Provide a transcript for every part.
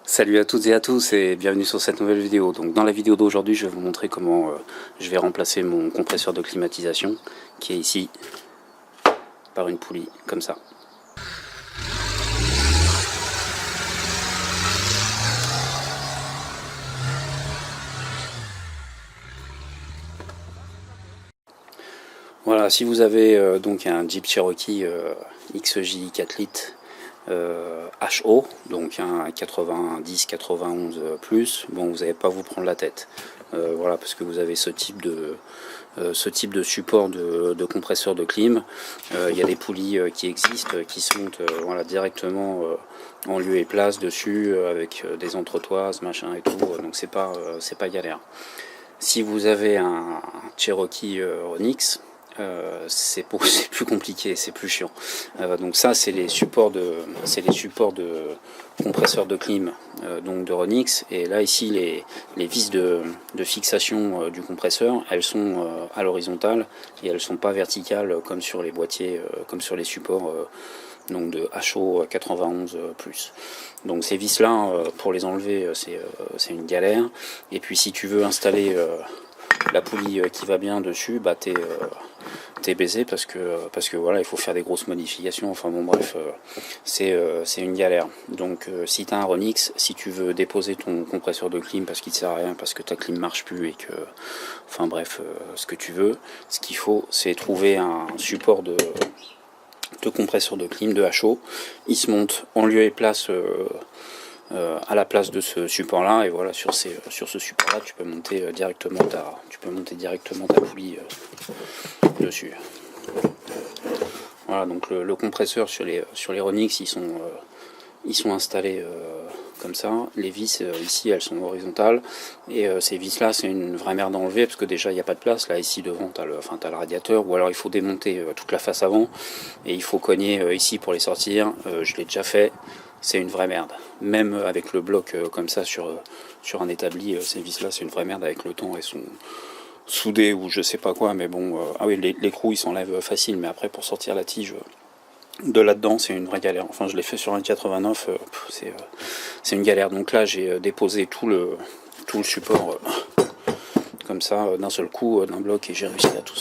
Salut à toutes et à tous et bienvenue sur cette nouvelle vidéo. Donc dans la vidéo d'aujourd'hui, je vais vous montrer comment je vais remplacer mon compresseur de climatisation qui est ici par une poulie comme ça. Voilà, si vous avez donc un Jeep Cherokee XJ 4 litres HO, donc un 90-91 bon, vous n'allez pas vous prendre la tête. Voilà, parce que vous avez ce type de support de compresseur de clim. Il y a des poulies qui existent, qui se montent voilà, directement en lieu et place dessus, avec des entretoises, machin et tout, donc c'est pas galère. Si vous avez un Cherokee Onyx, c'est plus compliqué, c'est plus chiant. Donc ça, c'est les supports de compresseurs de clim donc de Ronix. Et là ici, les vis de fixation du compresseur, elles sont à l'horizontale et elles sont pas verticales comme sur les boîtiers, comme sur les supports donc de HO 91 plus. Donc ces vis là, pour les enlever, c'est une galère. Et puis si tu veux installer la poulie qui va bien dessus, bah t'es baisé parce que voilà, il faut faire des grosses modifications. Enfin bon, bref, c'est une galère. Donc si tu as un Ronix, si tu veux déposer ton compresseur de clim parce qu'il ne sert à rien, parce que ta clim marche plus et que, enfin bref, ce que tu veux, ce qu'il faut, c'est trouver un support de compresseur de clim de HO. Il se monte en lieu et place à la place de ce support là, et voilà, sur ce support là tu peux monter directement ta poulie dessus. Voilà, donc le compresseur sur les Ronix, ils sont installés comme ça. Les vis ici, elles sont horizontales, et ces vis là, c'est une vraie merde à enlever parce que déjà il n'y a pas de place. Là ici devant t'as le radiateur, ou alors il faut démonter toute la face avant et il faut cogner ici pour les sortir. Je l'ai déjà fait, c'est une vraie merde. Même avec le bloc comme ça sur un établi, ces vis là, c'est une vraie merde. Avec le temps, elles sont soudées ou je sais pas quoi, mais bon, ah oui, l'écrou il s'enlève facile, mais après pour sortir la tige de là-dedans, c'est une vraie galère. Enfin, je l'ai fait sur un 89, c'est une galère. Donc là, j'ai déposé tout le support comme ça d'un seul coup d'un bloc, et j'ai réussi à tout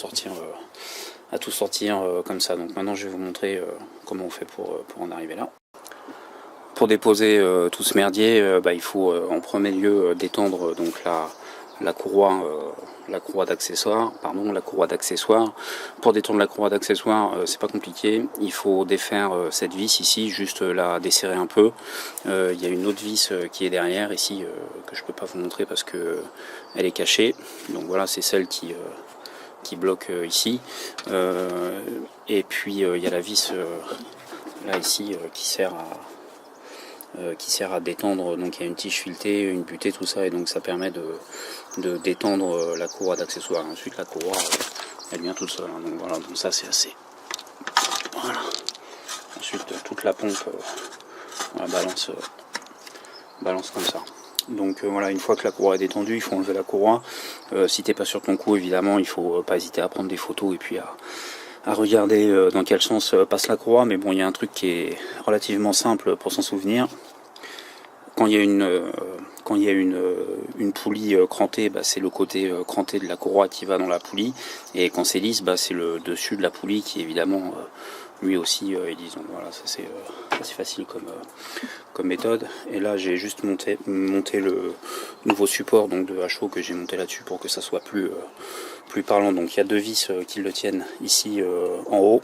sortir comme ça. Donc maintenant, je vais vous montrer comment on fait pour en arriver là. Pour déposer tout ce merdier, il faut en premier lieu détendre donc la courroie d'accessoire. Pour détendre la courroie d'accessoire, c'est pas compliqué. Il faut défaire cette vis ici, juste la desserrer un peu. Il y a une autre vis qui est derrière ici, que je peux pas vous montrer parce que elle est cachée. Donc voilà, c'est celle qui bloque ici. Et puis il y a la vis là ici qui sert à détendre. Donc il y a une tige filetée, une butée, tout ça, et donc ça permet de détendre la courroie d'accessoire. Ensuite la courroie elle vient toute seule, hein. Donc voilà, donc ça c'est assez. Voilà. Ensuite toute la pompe voilà, balance comme ça. Donc voilà, une fois que la courroie est détendue, il faut enlever la courroie. Si t'es pas sur ton coup, évidemment, il faut pas hésiter à prendre des photos et puis à regarder dans quel sens passe la courroie. Mais bon, il y a un truc qui est relativement simple pour s'en souvenir. Quand il y a une poulie crantée, c'est le côté cranté de la courroie qui va dans la poulie, et quand c'est lisse, c'est le dessus de la poulie qui évidemment lui aussi est lisse. Donc voilà, ça c'est assez facile comme méthode. Et là j'ai juste monté le nouveau support donc de HO que j'ai monté là-dessus pour que ça soit plus parlant. Donc il y a deux vis qui le tiennent ici en haut.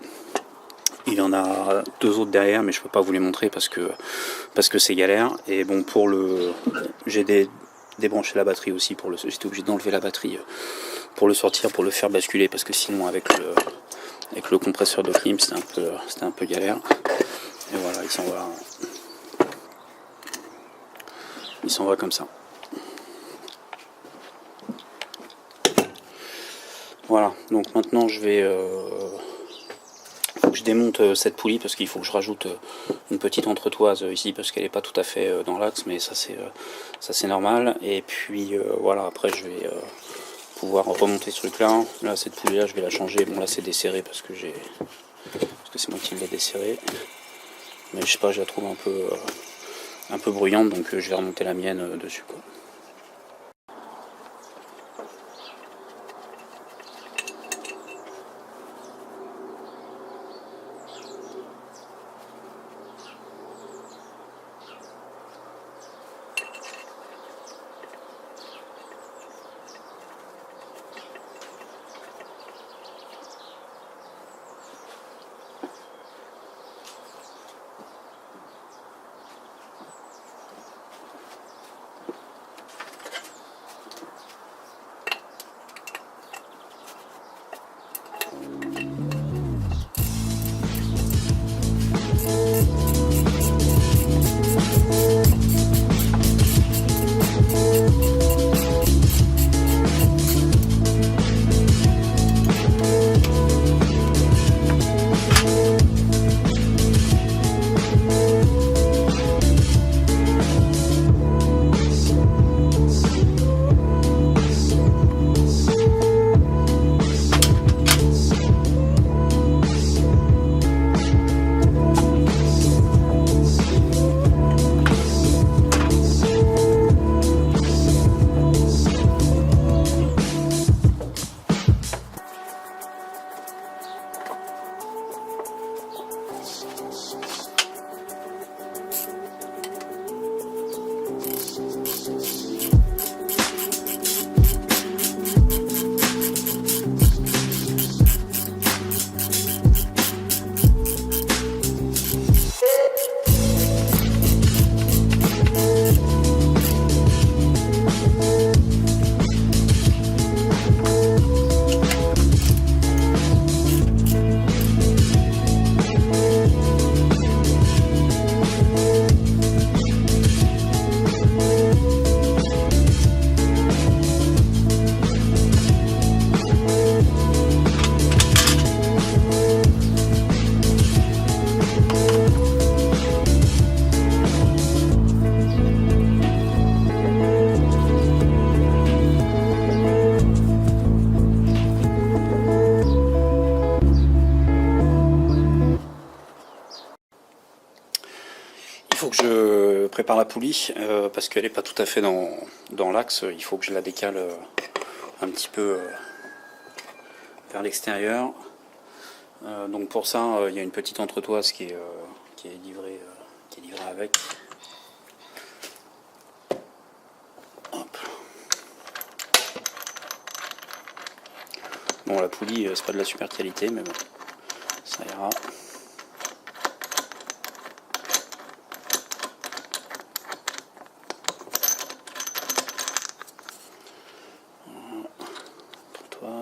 Il y en a deux autres derrière, mais je peux pas vous les montrer parce que c'est galère. Et bon, j'ai débranché la batterie aussi j'étais obligé d'enlever la batterie pour le sortir, pour le faire basculer, parce que sinon avec le compresseur de clim c'était un peu galère. Et voilà, il s'en va comme ça. Voilà, donc maintenant je démonte cette poulie parce qu'il faut que je rajoute une petite entretoise ici parce qu'elle n'est pas tout à fait dans l'axe, mais ça c'est normal. Et puis voilà, après je vais pouvoir remonter ce truc là. Là cette poulie là je vais la changer. Bon là c'est desserré parce que c'est moi qui l'ai desserré, mais je sais pas, je la trouve un peu un peu bruyante, donc je vais remonter la mienne dessus, quoi. Il faut que je prépare la poulie parce qu'elle n'est pas tout à fait dans l'axe. Il faut que je la décale un petit peu vers l'extérieur. Donc pour ça, il y a une petite entretoise qui est livrée avec. Hop. Bon, la poulie, c'est pas de la super qualité, mais bon, ça ira. Un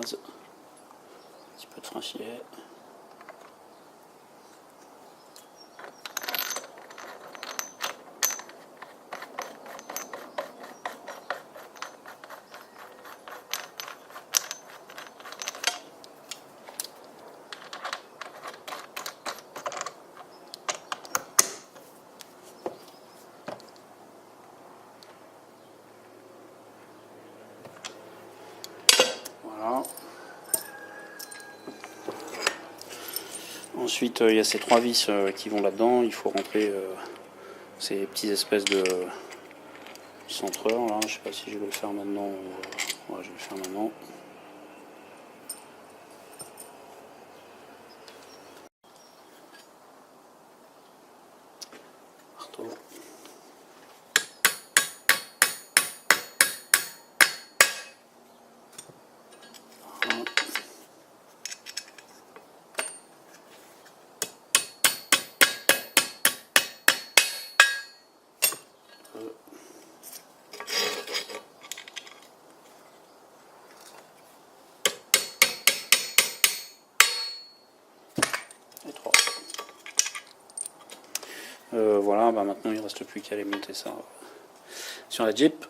petit peu de franchier. Voilà. Ensuite, il y a ces trois vis qui vont là-dedans. Il faut rentrer ces petites espèces de centreurs. Là. Je sais pas si je vais le faire maintenant. Ouais, je vais le faire maintenant. Marteau. Et 3. Voilà, bah maintenant il ne reste plus qu'à aller monter ça sur la Jeep.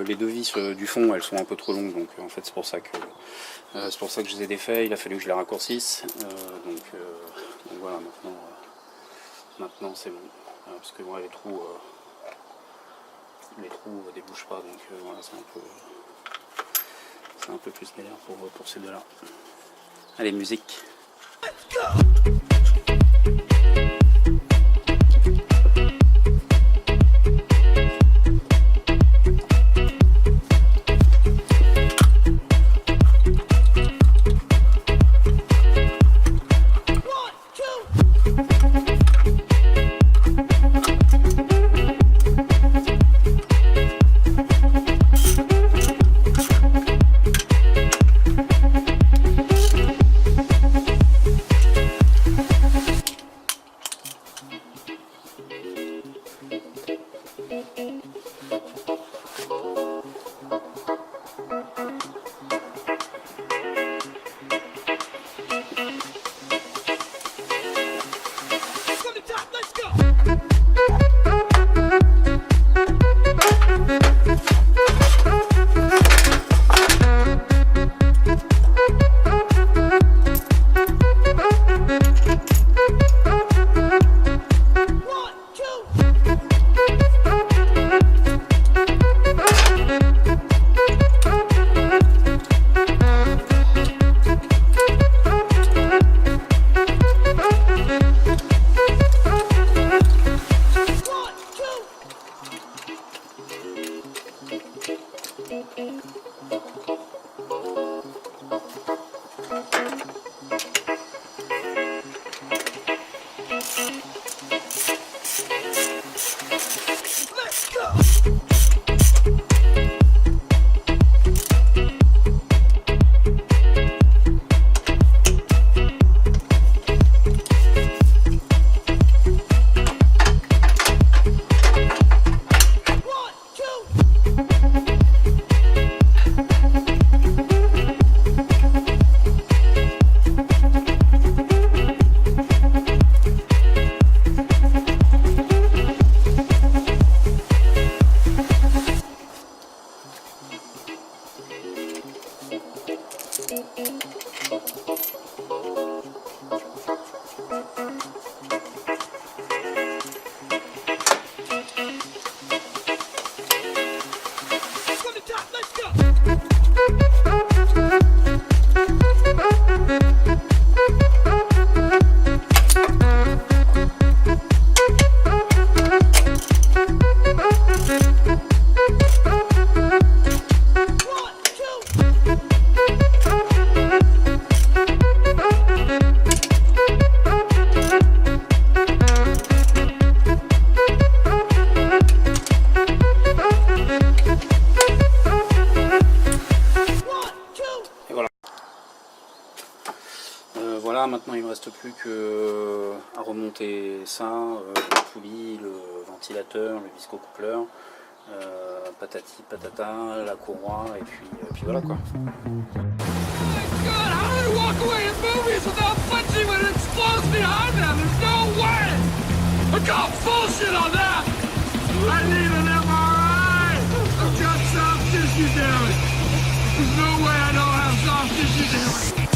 Les deux vis du fond, elles sont un peu trop longues, donc en fait c'est pour ça que je les ai défaits. Il a fallu que je les raccourcisse, donc voilà, maintenant c'est bon, parce que moi les trous débouchent pas, donc voilà, c'est un peu plus galère pour ces deux là. Allez, musique. Voilà, maintenant il ne me reste plus que à remonter ça, la poulie, le ventilateur, le visco-coupleur, patati patata, la courroie et puis voilà quoi. God, how do they walk away in movies without flinching when it explodes behind them? There's no way! I call bullshit on that! I need an MRI! I've got soft tissue damage! There's no way I don't have soft tissue damage!